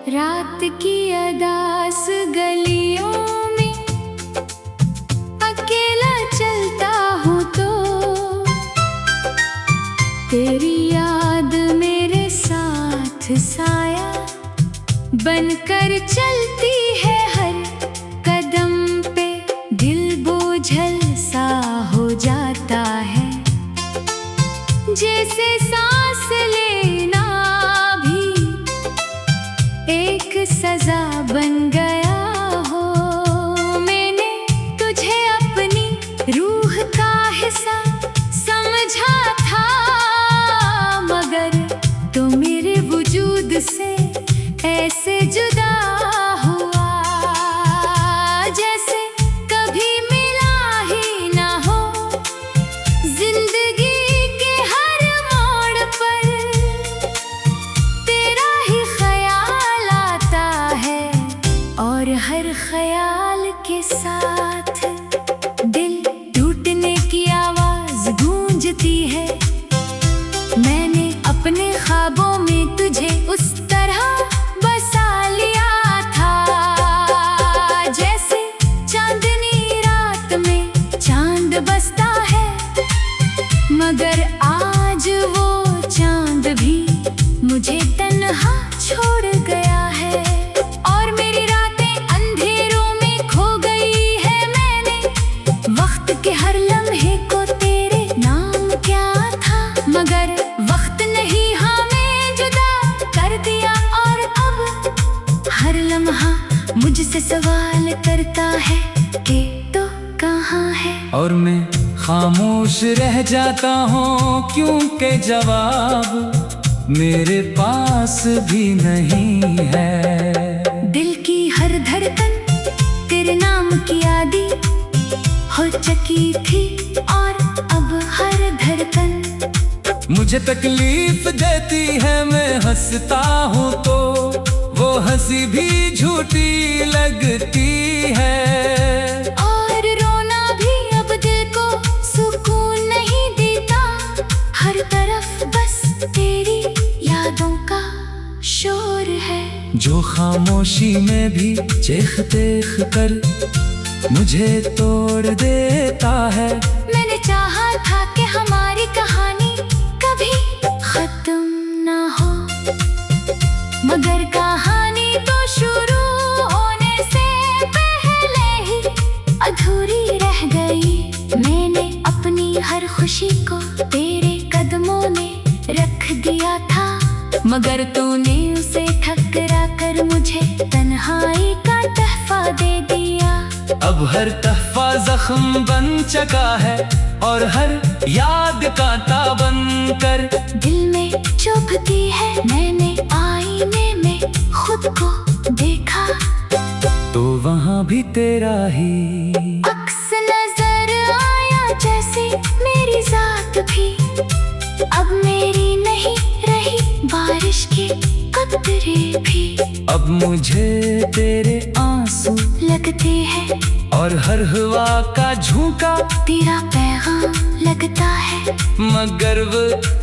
रात की अदास गलियों में अकेला चलता हूँ तो तेरी याद मेरे साथ साया बनकर चलती है। हर कदम पे दिल बोझल सा हो जाता है, जैसे सांस लेना भी एक सजा बन गया हो। मैंने तुझे अपनी रूह का हिस्सा समझा था, मगर तू मेरे वजूद से ऐसे जुदा हुआ जैसे कभी मिला ही ना हो। जिंदगी के हर मोड़ पर तेरा ही ख्याल आता है, और हर ख्याल के साथ दिल टूटने की आवाज गूंजती है। मैंने अपने ख्वाबों में तुझे उस तरह बसा लिया था, जैसे चांदनी रात में चांद बसता है, मगर आज वो चांद भी मुझे तन्हा छोड़ गया है। और मेरी रातें अंधेरों में खो गई है, मैंने वक्त के हर लम्हे को तेरे नाम क्या था, मगर वक्त नहीं हमें जुदा कर दिया। और अब हर लम्हा मुझसे सवाल करता है कि तो कहाँ है। और मैं खामोश रह जाता हूँ क्योंकि जवाब मेरे पास भी नहीं है। दिल की हर धड़कन तेरे नाम की आदि हो चुकी थी, और अब हर धड़कन मुझे तकलीफ देती है। मैं हंसता हूँ तो वो हंसी भी झूठी लगती है, और रोना भी अब दिल को सुकून नहीं देता। हर तरफ बस तेरी यादों का शोर है, जो खामोशी में भी चीख देख कर मुझे तोड़ देता है। मैंने चाहा था कि हमारी कहानी कभी खत्म ना हो, मगर कहानी तो शुरू होने से पहले ही अधूरी रह गई। मैंने अपनी हर खुशी को तेरे कदमों में रख दिया था, मगर तूने उसे ठकरा कर मुझे तन्हाई का तोहफा दे दिया। अब हर तहफा जख्म बन चुका है, और हर याद कांटा बनकर दिल में चुभती है। मैंने आईने में खुद को देखा, तो वहाँ भी तेरा ही अक्स नजर आया, जैसे मेरी जात भी अब मेरी नहीं रही। बारिश के कतरे भी अब मुझे तेरे आंसू लगते हैं, और हर हवा का झोंका तेरा पैगाम लगता है, मगर वो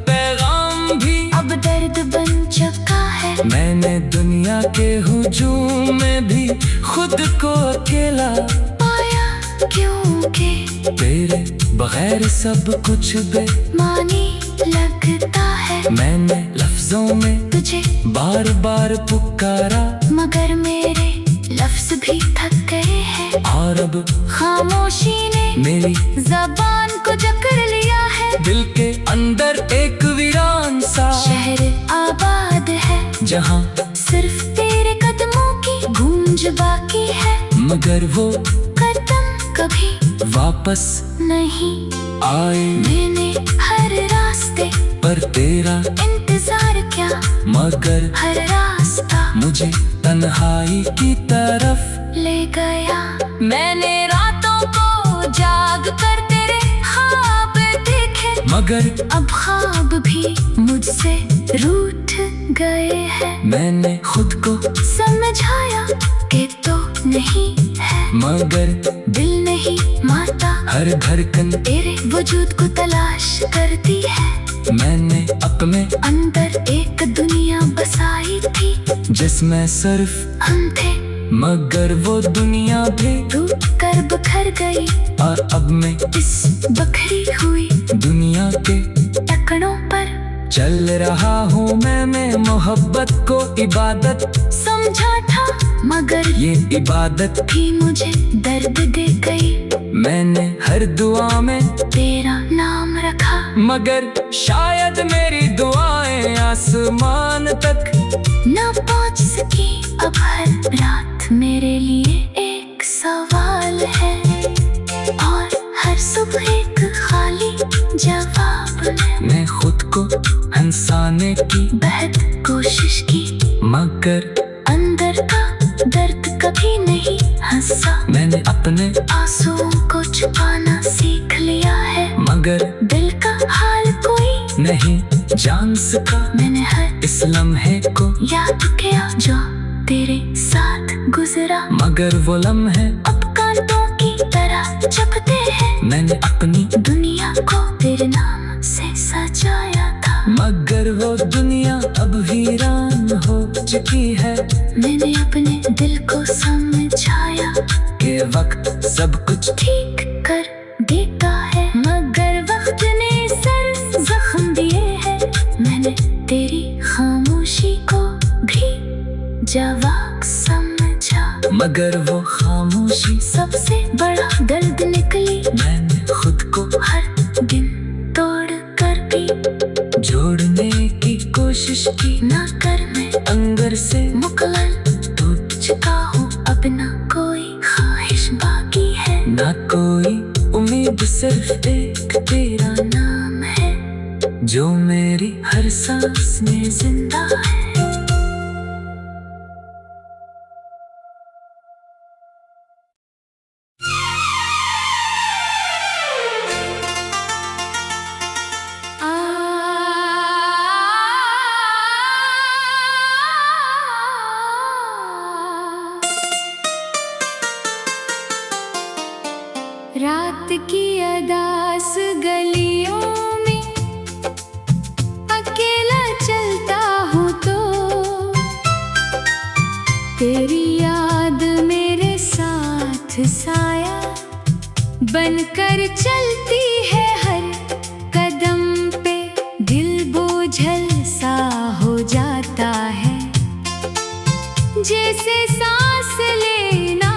पैगाम भी अब दर्द बन चुका है। मैंने दुनिया के हुजूम में भी खुद को अकेला पाया, क्योंकि तेरे बगैर सब कुछ बेमानी लगता है। मैंने लफ्जों में तुझे बार बार पुकारा, मगर मेरे लफ्ज भी थक गए हैं, और अब खामोशी ने मेरी ज़बान को जकड़ लिया है। दिल के अंदर एक वीरान सा शहर आबाद है, जहाँ सिर्फ तेरे कदमों की गूंज बाकी है, मगर वो कदम कभी वापस नहीं आए। मैंने हर रास्ते पर तेरा इंतजार क्या, मगर हर रास्ता मुझे तन्हाई की तरफ ले गया। मैंने रातों को जाग कर तेरे ख्वाब देखे, मगर अब ख्वाब भी मुझसे रूठ गए हैं। मैंने खुद को समझाया कि तो नहीं है, मगर दिल नहीं मानता। हर धड़कन तेरे वजूद को तलाश करती है। मैंने अपने अंदर एक दुनिया बसाई थी, जिसमें सिर्फ हम थे, मगर वो दुनिया भी टूट कर बिखर गई। और अब मैं इस बखरी हुई दुनिया के टकरों पर चल रहा हूँ मैं मोहब्बत को इबादत समझा था, मगर ये इबादत भी मुझे दर्द दे गई। मैंने हर दुआ में तेरा नाम रखा, मगर शायद मेरी दुआएं आसमान तक न पहुंच सकी। अब हर रात मेरे लिए एक सवाल है, और हर सुबह एक खाली जवाब है। मैं खुद को हंसाने की बेहद कोशिश की, मगर अंदर का दर्द कभी नहीं हंसा। मैंने अपने आंसुओं को छुपाना सीख लिया है, मगर दिल का हाल कोई नहीं जान सका। मैंने हर इस लम्हे को याद किया जो तेरे साथ गुजरा, मगर वो लम्हे अब कांटों की तरह चुभते हैं। मैंने अपनी दुनिया को तेरे नाम से सजाया था, मगर वो दुनिया अब वीरान हो चुकी है। मैंने अपने दिल को समझाया के वक्त सब कुछ ठीक कर देता है, मगर वक्त ने सर जख्म दिए हैं। मैंने तेरी खामोशी को भी जवाब समझा, मगर वो खामोशी सबसे बड़ा दर्द निकली। मैंने खुद को हर दिन तोड़ कर भी जोड़ने की कोशिश की, ना कर मैं अंदर से मुकम्मल टूट चुका हूँ। अब ना कोई ख्वाहिश बाकी है, ना कोई उम्मीद, सिर्फ एक तेरा नाम है जो मेरी हर सांस में जिंदा है। रात की अदास गलियों में अकेला चलता हूँ तो तेरी याद मेरे साथ साया बनकर चलती है। हर कदम पे दिल बोझल सा हो जाता है, जैसे सांस लेना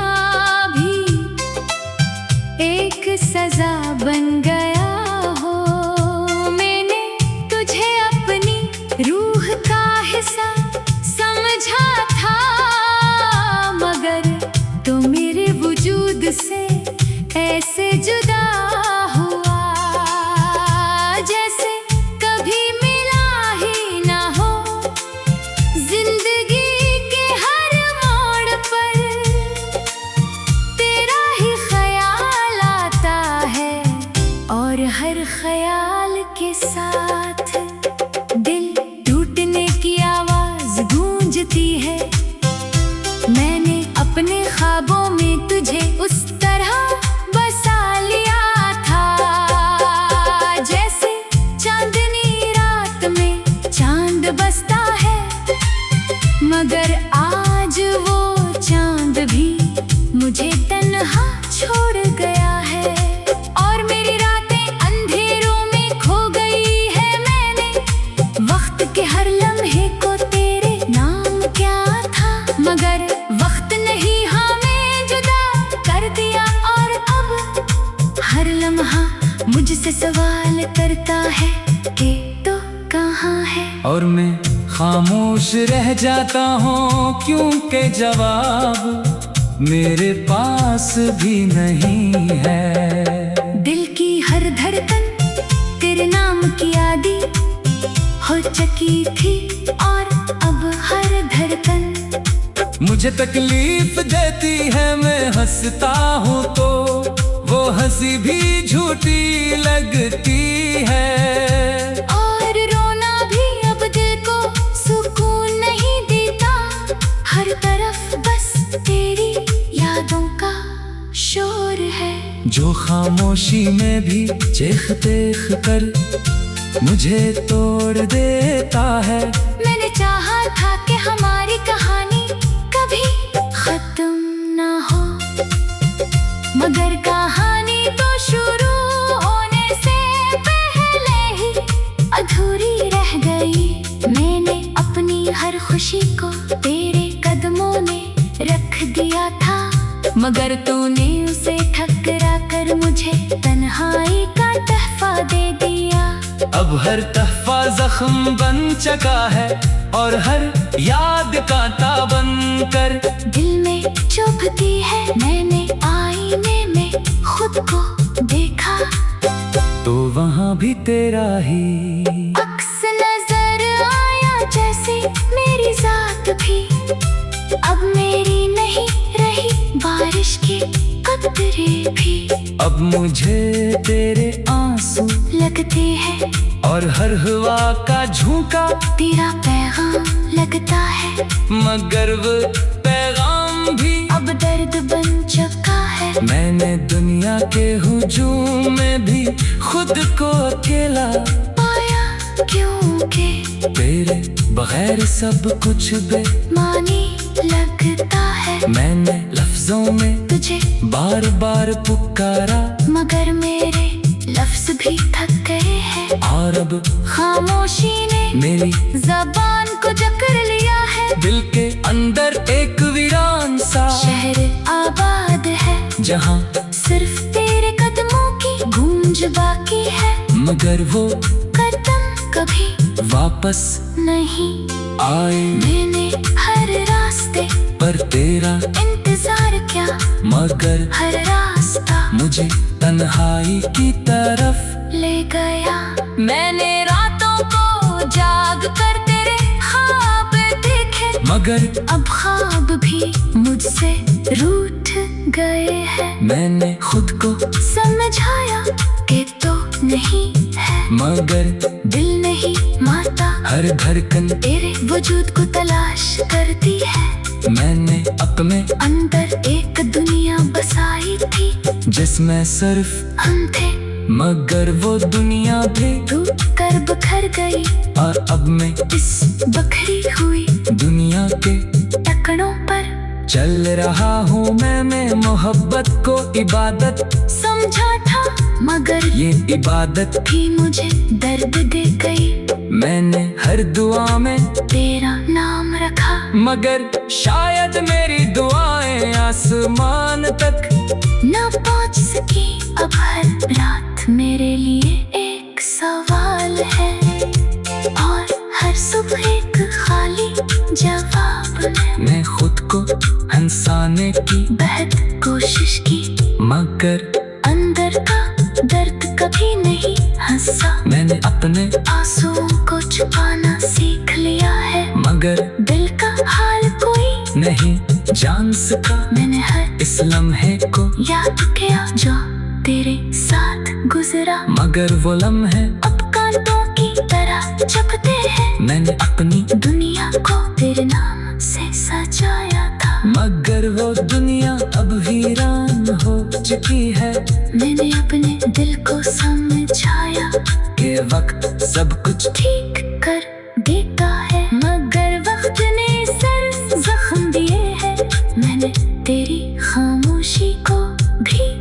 एक सजा बन गया हो। मैंने तुझे अपनी रूह का हिस्सा समझा था, मगर तो मेरे वजूद से ऐसे जुदा हुआ जैसे कभी मिला ही ना हो। जिंदगी के हर मोड़ पर तेरा ही ख्याल आता है, और हर ख्याल के साथ दिल टूटने की आवाज गूंजती है। मैंने अपने ख्वाबों में तुझे उस तरह बसा लिया था, जैसे चांदनी रात में चांद बसता है, मगर आज वो चांद भी मुझे तन्हा छोड़ गया है। और मेरी रातें अंधेरों में खो गई है, मैंने वक्त के हर लम्हे को तेरे नाम क्या था, मगर वक्त नहीं हमें जुदा कर दिया। और अब हर लम्हा मुझसे सवाल करता है कि तो कहाँ है। और मैं खामोश रह जाता हूँ क्योंकि जवाब मेरे पास भी नहीं है। दिल की हर धड़कन तेरे नाम की आदी हो चुकी थी, और अब हर धड़कन मुझे तकलीफ देती है। मैं हंसता हूँ तो वो हंसी भी झूठी लगती है, और रोना भी अब दिल को सुकून नहीं देता। हर तरफ बस तेरी यादों का शोर है, जो खामोशी में भी चीख देख कर मुझे तोड़ देता है। मैंने चाहा था कि हमारी कहानी खामोशी को तेरे कदमों ने रख दिया था, मगर तूने उसे ठकरा कर मुझे तन्हाई का तहफा दे दिया। अब हर तहफा जख्म बन चुका है और हर याद कांटा बनकर दिल में चुभती है। मैंने आईने में खुद को देखा, तो वहाँ भी तेरा ही अक्स नजर आया, जैसे मेरी जात भी अब मेरी नहीं रही, बारिश के कतरे भी अब मुझे तेरे आंसू लगते हैं और हर हवा का झोंका तेरा पैगाम लगता है, मगर वो पैगाम भी अब दर्द बन चुका है। मैंने दुनिया के हुजूम में भी खुद को अकेला पाया, क्योंकि तेरे बगैर सब कुछ मानी लगता है। मैंने लफ्जों में तुझे बार बार पुकारा, मगर मेरे लफ्ज भी थक गए हैं, और अब खामोशी ने मेरी जबान को जकड़ लिया है। दिल के अंदर एक वीरान सा शहर आबाद है, जहाँ सिर्फ तेरे कदमों की गूंज बाकी है, मगर वो कदम कभी वापस नहीं आए। मैंने हर रास्ते पर तेरा इंतजार क्या, मगर हर रास्ता मुझे तन्हाई की तरफ ले गया। मैंने रातों को जाग कर तेरे ख्वाब देखे, मगर अब ख्वाब भी मुझसे रूठ गए हैं। मैंने खुद को समझाया कि तो नहीं है, मगर दिल नहीं मानता, हर धड़कन तेरे वजूद को तलाश करती है। मैंने अपने अंदर एक दुनिया बसाई थी, जिसमें सिर्फ हम थे, मगर वो दुनिया भी टूट कर बिखर गई, और अब मैं इस बखरी हुई दुनिया के टकरों पर चल रहा हूँ। मैं मोहब्बत को इबादत समझा था, मगर ये इबादत भी मुझे दर्द दे गई। मैंने हर दुआ में तेरा नाम रखा, मगर शायद मेरी दुआएं आसमान तक न पहुंच सकी। अब हर रात मेरे लिए एक सवाल है, और हर सुबह एक खाली जवाब है। मैं खुद को हंसाने की बहुत कोशिश की, मगर अंदर का दर्द कभी नहीं हंसा। मैंने अपने आंसुओं को छुपाना सीख लिया है, मगर दिल का हाल कोई नहीं जान सका। मैंने हर इस लम्हे को याद किया जो तेरे साथ गुजरा, मगर वो लम्हे अब कांटों की तरह चुभते हैं। मैंने अपनी दुनिया को तेरे नाम से सजाया था, मगर वो दुनिया अब वीरान हो चुकी है। मैंने अपने दिल को समझाया के वक्त सब कुछ ठीक कर देता है, मगर वक्त ने सर जख्म दिए हैं। मैंने तेरी खामोशी को भी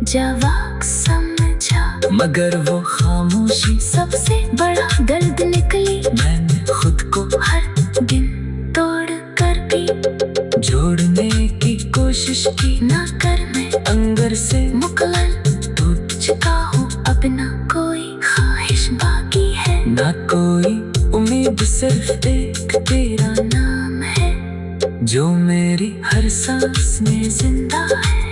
जवाब समझा, मगर वो खामोशी सबसे बड़ा दर्द निकली। मैंने खुद को हर दिन तोड़ कर भी जोड़ने की कोशिश की, ना कर मैं अंदर से मुकम्मल टूट चुका हूँ। अब ना कोई ख्वाहिश बाकी है, ना कोई उम्मीद, सिर्फ एक तेरा नाम है जो मेरी हर सांस में जिंदा है।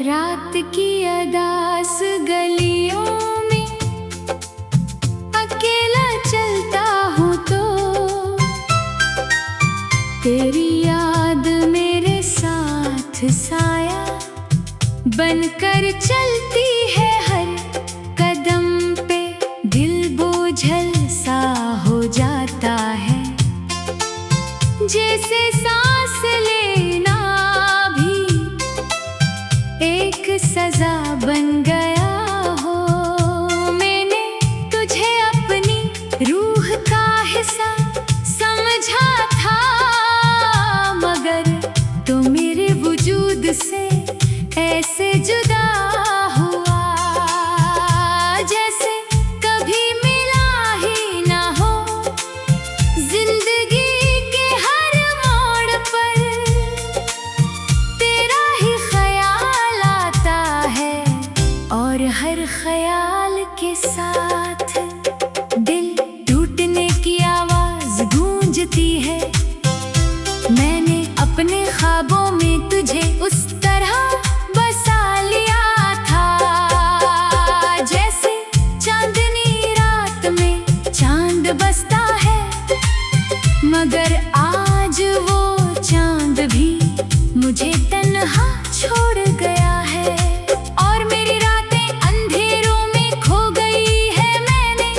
रात की अदास गलियों में अकेला चलता हूँ तो के साथ दिल टूटने की आवाज गूंजती है। मैंने अपने ख्वाबों में तुझे उस तरह बसा लिया था, जैसे चांदनी रात में चांद बसता है। मगर आज वो चांद भी मुझे तन्हा छोड़ गया है, और मेरी रातें अंधेरों में खो गई है। मैंने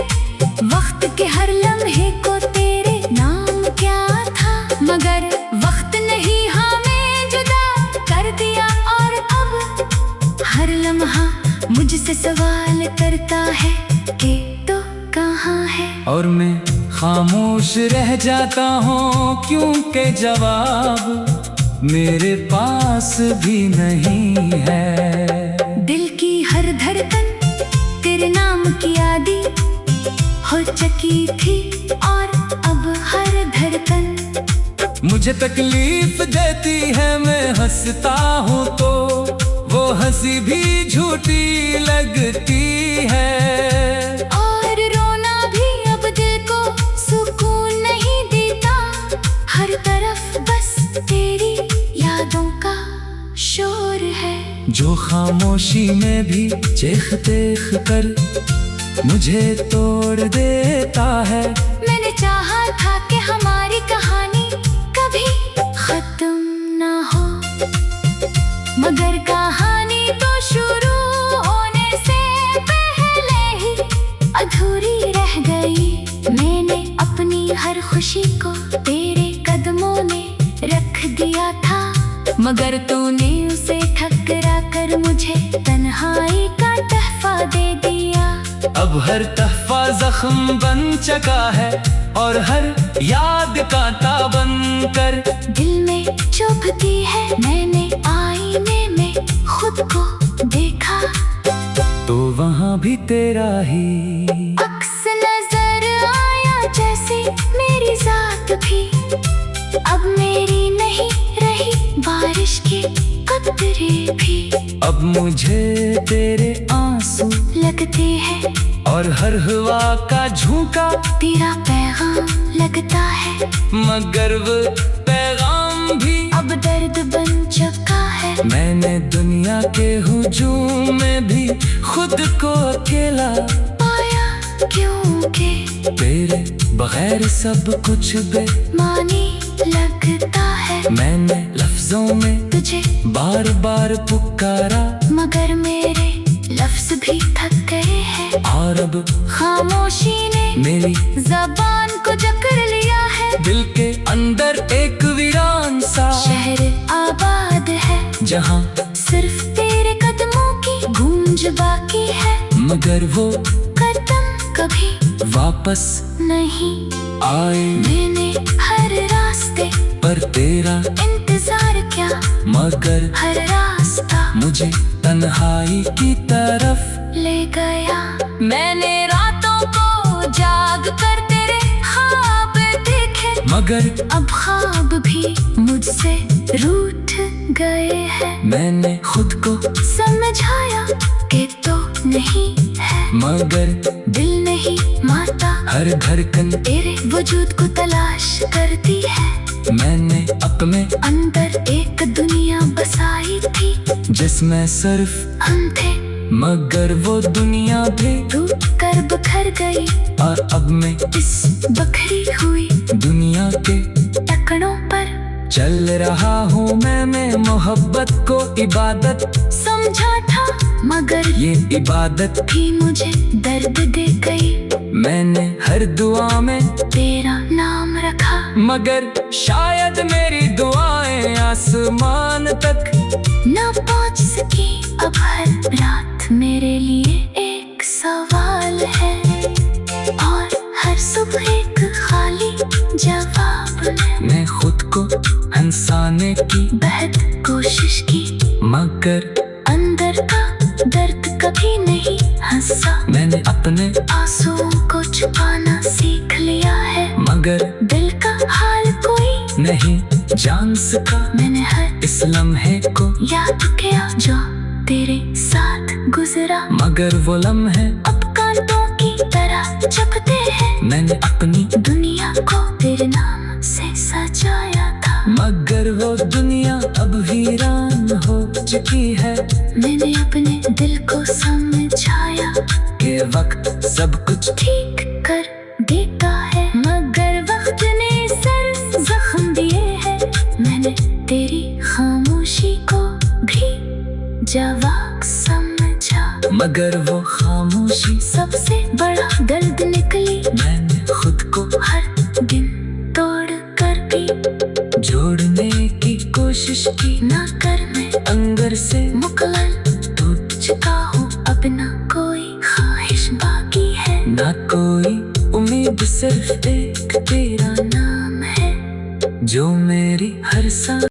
वक्त के हर लम्हे को तेरे नाम क्या था, मगर वक्त नहीं हमें जुदा कर दिया। और अब हर लम्हा मुझसे सवाल करता है कि तो कहाँ है। और मैं खामोश रह जाता हूँ क्योंकि जवाब मेरे पास भी नहीं है। दिल की हर धड़कन तेरे नाम की आदि हो चुकी थी, और अब हर धड़कन मुझे तकलीफ देती है। मैं हंसता हूँ तो वो हंसी भी झूठी लगती है, और रोना भी अब दिल को सुकून नहीं देता। हर तरफ बस तेरी यादों का शोर है, जो खामोशी में भी चीख चीख कर मुझे तोड़ देता है। मैंने चाहा था कि हमारी कहानी कभी खत्म ना हो, मगर कहानी तो शुरू होने से पहले ही अधूरी रह गई। मैंने अपनी हर खुशी को तेरे कदमों में रख दिया था, मगर तूने उसे ठकरा कर मुझे तन्हाई का तोहफा दे दिया। अब हर तोहफा जख्म बन चुका है, और हर याद कांटा बनकर दिल में चुभती है। मैंने आईने में खुद को देखा, तो वहाँ भी तेरा ही अक्स नजर आया, जैसे मेरी जात भी अब मेरी नहीं रही। बारिश के कतरे भी अब मुझे तेरे आंसू लगते हैं, और हर हवा का झोंका तेरा पैगाम लगता है। मगर वो पैगाम भी अब दर्द बन चुका है। मैंने दुनिया के हुजूम में भी खुद को अकेला पाया, क्योंकि तेरे बगैर सब कुछ बेमानी लगता है। मैंने लफ्जों में तुझे बार बार पुकारा, मगर मेरे लफ्ज भी थक गए हैं। और अब खामोशी ने मेरी जबान को जकड़ लिया है। दिल के अंदर एक वीरान सा शहर आबाद है, जहाँ सिर्फ तेरे कदमों की गूंज बाकी है। मगर वो कदम कभी वापस नहीं आए। मैंने हर रास्ते पर तेरा इंतजार क्या, मगर हर रास्ता मुझे तन्हाई की तरफ ले गया। मैंने रातों को जाग कर तेरे ख्वाब देखे, मगर अब ख्वाब भी मुझसे रूठ गए हैं। मैंने खुद को समझाया कि तो नहीं है, मगर दिल नहीं मानता। हर धड़कन तेरे वजूद को तलाश करती है। मैंने अपने अंदर एक दुनिया बसाई थी, जिसमें सिर्फ हम थे। मगर वो दुनिया भी टूट कर बिखर गई, और अब मैं इस बखरी हुई दुनिया के टकरों पर चल रहा हूँ। मैं मोहब्बत को इबादत समझा था, मगर ये इबादत भी मुझे दर्द दे गई। मैंने हर दुआ में तेरा नाम रखा, मगर शायद मेरी दुआएं आसमान तक न पहुंच सकी। अब हर रात मेरे लिए एक सवाल है, और हर सुबह एक खाली जवाब है। मैं खुद को हंसाने की बेहद कोशिश की, मगर अंदर का दर्द कभी नहीं हंसा। मैंने अपने आंसुओं को छुपाना सीख लिया है, मगर दिल का हाल कोई नहीं जान सका। मैंने हर इस लम्हे को याद किया जो तेरे साथ गुजरा, मगर वो लम्हे अब का जपते हैं। मैंने अपनी दुनिया को तेरे नाम से सजाया था, मगर वो दुनिया अब वीरान हो चुकी है। मैंने अपने दिल को समझाया कि वक्त सब कुछ ठीक कर देता है, मगर वक्त ने सर जख्म दिए हैं। मैंने तेरी खामोशी को भी जवाब समझा, मगर वो खामोशी सबसे बड़ा दर्द निकली। मैंने खुद को हर दिन तोड़ कर भी जोड़ने की कोशिश की, ना कर मैं अंदर से मुकम्मल टूट चुका हूँ। अब ना कोई ख्वाहिश बाकी है, ना कोई उम्मीद, सिर्फ एक तेरा नाम है जो मेरी हर सांस